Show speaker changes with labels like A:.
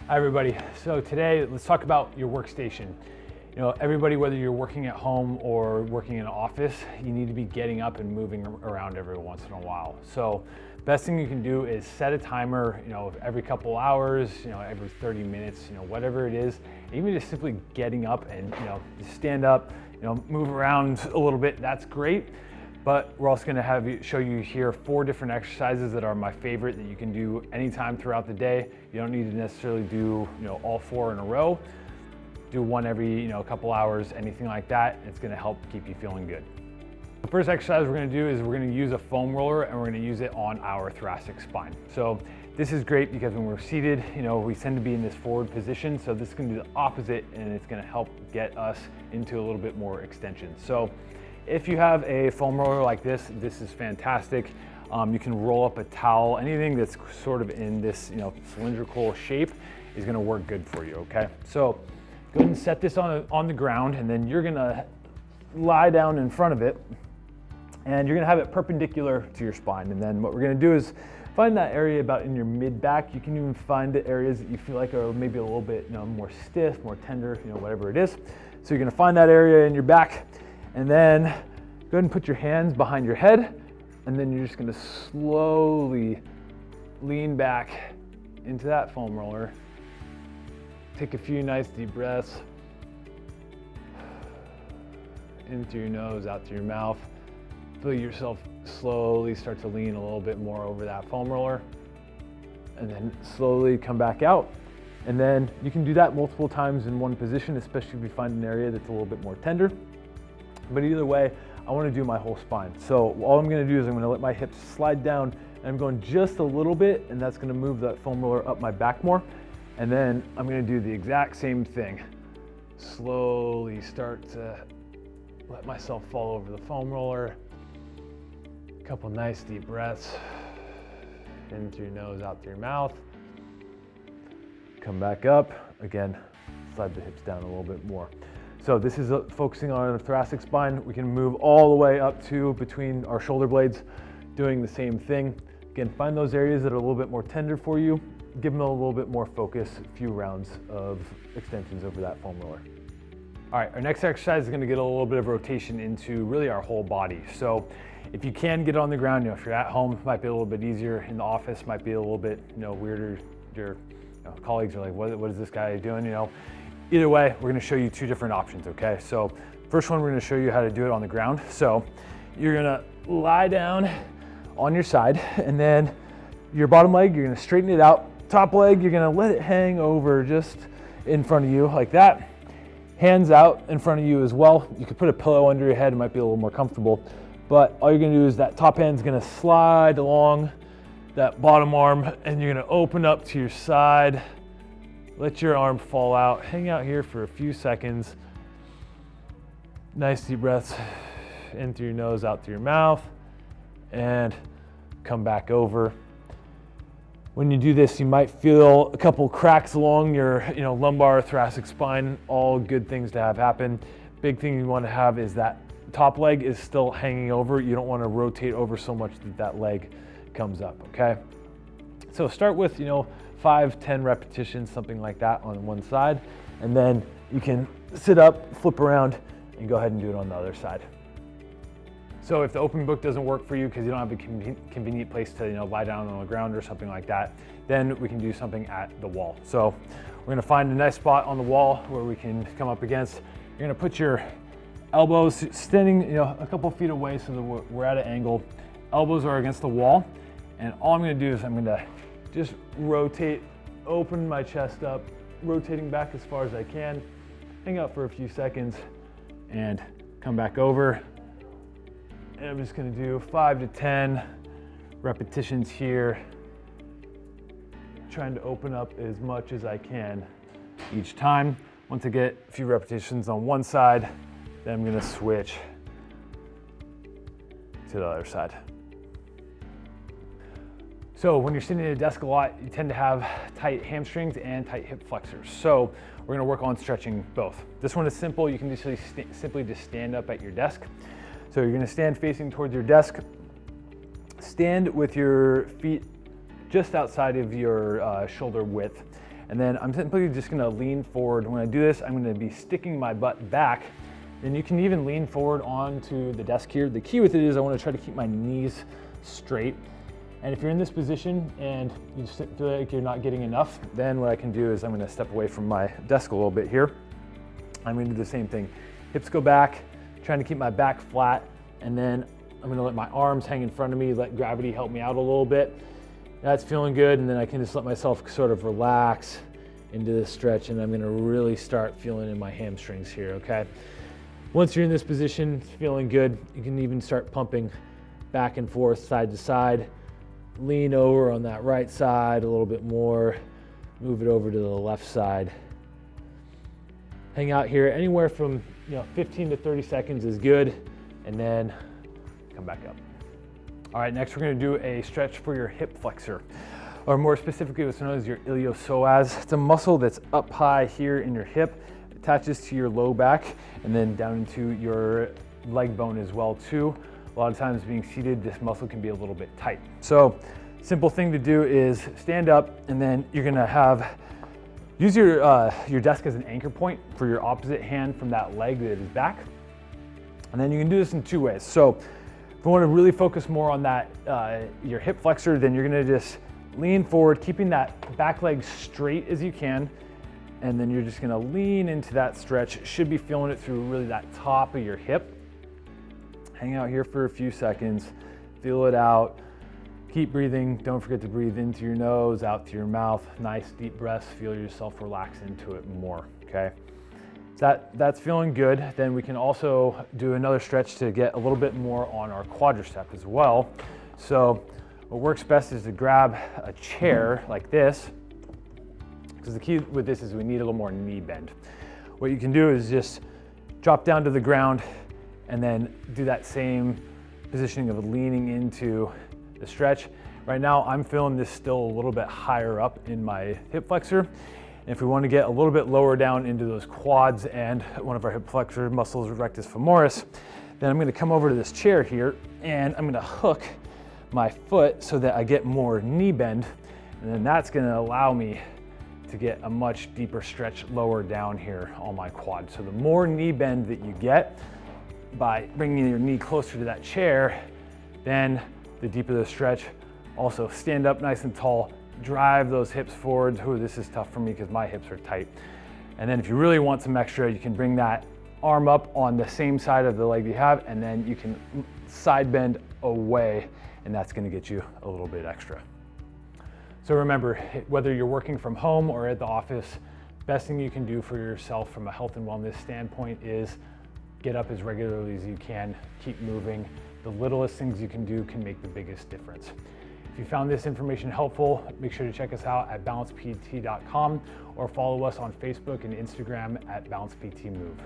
A: Hi everybody. So today let's talk about your workstation. You know, everybody, whether you're working at home or working in an office, you need to be getting up and moving around every once in a while. So best thing you can do is set a timer, every couple hours, every 30 minutes, whatever it is. Even just simply getting up and, just stand up, move around a little bit, that's great. But we're also gonna show you here 4 different exercises that are my favorite that you can do anytime throughout the day. You don't need to necessarily do all 4 in a row. Do one every couple hours, anything like that. It's gonna help keep you feeling good. The first exercise we're gonna do is we're gonna use a foam roller and we're gonna use it on our thoracic spine. So this is great because when we're seated, we tend to be in this forward position. So this is gonna do the opposite and it's gonna help get us into a little bit more extension. So if you have a foam roller like this is fantastic. You can roll up a towel, anything that's sort of in this cylindrical shape is gonna work good for you, okay? So go ahead and set this on the ground, and then you're gonna lie down in front of it, and you're gonna have it perpendicular to your spine. And then what we're gonna do is find that area about in your mid-back. You can even find the areas that you feel like are maybe a little bit more stiff, more tender, whatever it is. So you're gonna find that area in your back, and then go ahead and put your hands behind your head, and then you're just gonna slowly lean back into that foam roller. Take a few nice deep breaths. In through your nose, out through your mouth. Feel yourself slowly start to lean a little bit more over that foam roller, and then slowly come back out. And then you can do that multiple times in one position, especially if you find an area that's a little bit more tender. But either way, I want to do my whole spine. So all I'm going to do is I'm going to let my hips slide down, and I'm going just a little bit, and that's going to move that foam roller up my back more. And then I'm going to do the exact same thing. Slowly start to let myself fall over the foam roller. A couple nice deep breaths. In through your nose, out through your mouth. Come back up. Again, slide the hips down a little bit more. So this is focusing on the thoracic spine. We can move all the way up to between our shoulder blades, doing the same thing. Again, find those areas that are a little bit more tender for you. Give them a little bit more focus, a few rounds of extensions over that foam roller. All right, our next exercise is gonna get a little bit of rotation into really our whole body. So if you can get on the ground, if you're at home, it might be a little bit easier. In the office, might be a little bit weirder. Your colleagues are like, what is this guy doing? Either way, we're gonna show you 2 different options, okay? So first one, we're gonna show you how to do it on the ground. So you're gonna lie down on your side, and then your bottom leg, you're gonna straighten it out. Top leg, you're gonna let it hang over just in front of you like that. Hands out in front of you as well. You could put a pillow under your head, it might be a little more comfortable. But all you're gonna do is that top hand's gonna slide along that bottom arm, and you're gonna open up to your side. Let your arm fall out. Hang out here for a few seconds. Nice deep breaths in through your nose, out through your mouth, and come back over. When you do this, you might feel a couple cracks along your lumbar, thoracic spine, all good things to have happen. Big thing you want to have is that top leg is still hanging over. You don't want to rotate over so much that that leg comes up, okay? So start with 5-10 repetitions, something like that on one side, and then you can sit up, flip around, and go ahead and do it on the other side. So if the open book doesn't work for you because you don't have a convenient place to lie down on the ground or something like that, then we can do something at the wall. So we're gonna find a nice spot on the wall where we can come up against. You're gonna put your elbows standing a couple feet away so that we're at an angle. Elbows are against the wall, and all I'm gonna do is I'm gonna just rotate, open my chest up, rotating back as far as I can, hang out for a few seconds, and come back over. And I'm just gonna do 5 to 10 repetitions here, trying to open up as much as I can each time. Once I get a few repetitions on one side, then I'm gonna switch to the other side. So when you're sitting at a desk a lot, you tend to have tight hamstrings and tight hip flexors. So we're gonna work on stretching both. This one is simple. You can just simply just stand up at your desk. So you're gonna stand facing towards your desk. Stand with your feet just outside of your shoulder width. And then I'm simply just gonna lean forward. When I do this, I'm gonna be sticking my butt back. Then you can even lean forward onto the desk here. The key with it is I wanna try to keep my knees straight. And if you're in this position and you just feel like you're not getting enough, then what I can do is I'm gonna step away from my desk a little bit here. I'm gonna do the same thing. Hips go back, trying to keep my back flat, and then I'm gonna let my arms hang in front of me, let gravity help me out a little bit. That's feeling good, and then I can just let myself sort of relax into this stretch, and I'm gonna really start feeling in my hamstrings here, okay? Once you're in this position, feeling good, you can even start pumping back and forth, side to side. Lean over on that right side a little bit more, move it over to the left side. Hang out here anywhere from 15 to 30 seconds is good, and then come back up. All right, next we're gonna do a stretch for your hip flexor, or more specifically what's known as your iliopsoas. It's a muscle that's up high here in your hip, attaches to your low back, and then down into your leg bone as well too. A lot of times being seated, this muscle can be a little bit tight. So simple thing to do is stand up, and then you're gonna use your desk as an anchor point for your opposite hand from that leg that is back. And then you can do this in two ways. So if you wanna really focus more on that, your hip flexor, then you're gonna just lean forward, keeping that back leg straight as you can. And then you're just gonna lean into that stretch. Should be feeling it through really that top of your hip. Hang out here for a few seconds, feel it out. Keep breathing. Don't forget to breathe into your nose, out through your mouth. Nice deep breaths. Feel yourself relax into it more, okay? That's feeling good. Then we can also do another stretch to get a little bit more on our quadricep as well. So what works best is to grab a chair like this, because the key with this is we need a little more knee bend. What you can do is just drop down to the ground and then do that same positioning of leaning into the stretch. Right now, I'm feeling this still a little bit higher up in my hip flexor. And if we want to get a little bit lower down into those quads and one of our hip flexor muscles, rectus femoris, then I'm gonna come over to this chair here and I'm gonna hook my foot so that I get more knee bend. And then that's gonna allow me to get a much deeper stretch lower down here on my quad. So the more knee bend that you get by bringing your knee closer to that chair, then the deeper the stretch. Also stand up nice and tall, drive those hips forward. Ooh, this is tough for me because my hips are tight. And then if you really want some extra, you can bring that arm up on the same side of the leg you have, and then you can side bend away, and that's gonna get you a little bit extra. So remember, whether you're working from home or at the office, best thing you can do for yourself from a health and wellness standpoint is get up as regularly as you can, keep moving. The littlest things you can do can make the biggest difference. If you found this information helpful, make sure to check us out at balancept.com or follow us on Facebook and Instagram at balanceptmove.